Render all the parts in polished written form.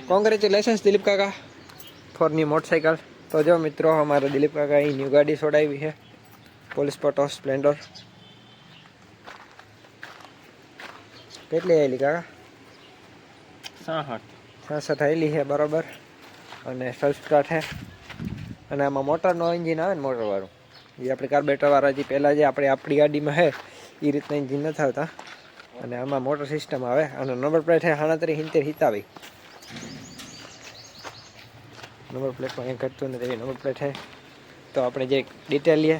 Congratulations Dilip કાકા four ન્યू motorcycle. तो जो मित्रों हमारे दिलीप काका ही न्यू गाड़ी छोड़ाई है पोलिस पटो स्प्लेंडर। કેટલી આવેલી કાકા? 66 આવેલી છે બરાબર। અને સેલ્ફ સ્ટાર્ટ છે અને આમાં મોટરનો એન્જિન આવે ને મોટરવાળું એ આપણે કાર્બેટરવાળા જે પહેલાં જે આપણી ગાડીમાં છે એ રીતના એન્જિન નથી આવતા અને આમાં મોટર સિસ્ટમ આવે અને નંબર પ્લેટ છે 6970 નંબર પ્લેટમાં કંઈ ઘટતું નથી એવી નંબર પ્લેટ છે। તો આપણે જે ડિટેલ લઈએ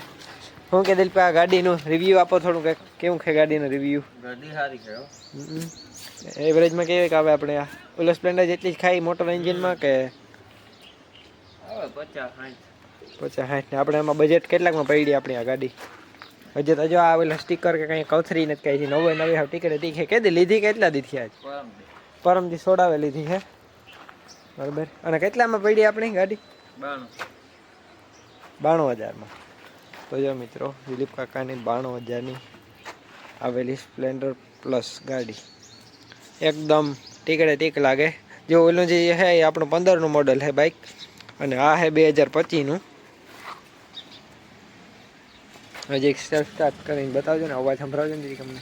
શું કે દિલીપ આ ગાડીનું રિવ્યૂ આપો થોડું કંઈક કેવું છે ગાડીનું રિવ્યૂ? ગાડી સારી છે એવરેજમાં કેવી કે આવે આપણે આ ઓલો સ્પ્લેન્ડર જેટલી જ ખાઈ મોટર એન્જિનમાં કે 50-60 ને આપણે એમાં બજેટ કેટલાકમાં પડી આપણી આ ગાડી? હજી તો જો આ ઓલા સ્ટીકર કે કંઈ કથરી નથી કાંઈ નવી હાવ ટિકિટ હતી કે કેદી લીધી કેટલા દીધી આજ? પરમથી સોડાવે લીધી છે બરાબર। અને કેટલામાં પડી આપણી ગાડી? 92,000માં। તો જો મિત્રો દિલીપ કાકાની 92,000ની આવેલી સ્પ્લેન્ડર પ્લસ ગાડી એકદમ ટીકડે ટીક લાગે। જો ઓલું જે છે એ આપણું 15નું મોડલ છે બાઇક અને આ છે 2025નું। હજી એક સેલ્ફ સ્ટાર્ટ કરીને બતાવજો ને અવાજ સંભળાવજો ને તમને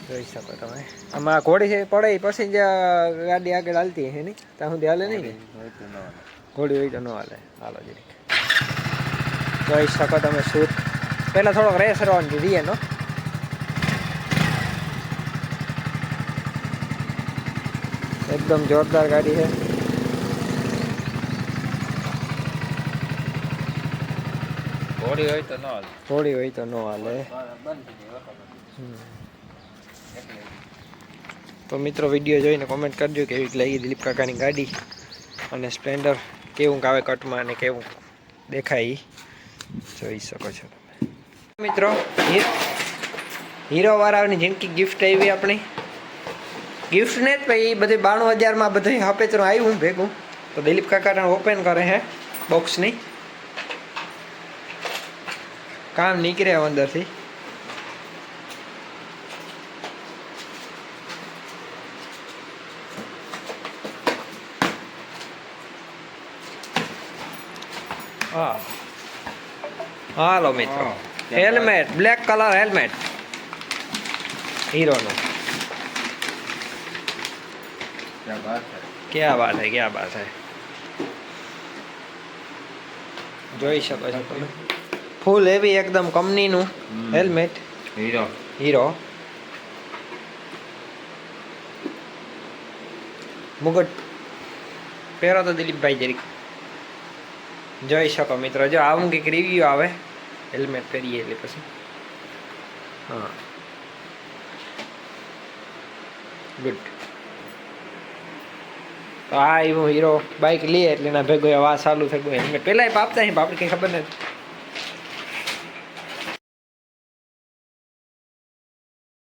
જોઈ શકો તમે। આમાં ઘોડી છે પડે પછી જ ગાડી આગળ હાલતી છે નહીં ત્યાં સુધી હાલે નહીં ને ઘોડી હોય તો ન હાલે। હાલો જરીક જોઈ શકો તમે શૂટ પહેલાં થોડોક રેસ રવાનું જોઈએ નો एकदम जोरदार गाड़ी है। ઘોડી હોય તો ન હાલે थोड़ी हुई तो नो हाले। तो मित्रों वीडियो જોઈને કોમેન્ટ કરજો કેવી લાગી દિલીપ કાકાની ગાડી અને સ્પ્લેન્ડર કેવું આવે કટમાં અને કેવું દેખાય જોઈ શકો છો તમે। મિત્રો હીરો વાળાની જિંદગી ગિફ્ટ આવી આપણી गिफ्ट ने भाई बधे 92,000 में बधे हपेचरू आव्યું भेगुं। तो दिलीप काका ओपन करे है बॉक्स नहीं काम निकले अंदर थी हाँ हालो मित्रों helmet black colour helmet Hero नो क्या बात है क्या बात है જોઈ શકો છો તમે ફૂલ હેવી એકદમ કંપનીનું હેલ્મેટ હીરો મુગટ પહેરો તો દિલીપભાઈ જરીક જોઈ શકો મિત્રો જો આવું કંઈક રિવ્યુ આવે હેલ્મેટ પહેરીએ એટલે પછી હા ગુડ। તો આ એવું હીરો બાઇક લઈએ એટલે એના ભેગો આ ચાલુ થઈ ગયું હેલ્મેટ પહેલાં આપતા નહીં આપણે કંઈ ખબર નથી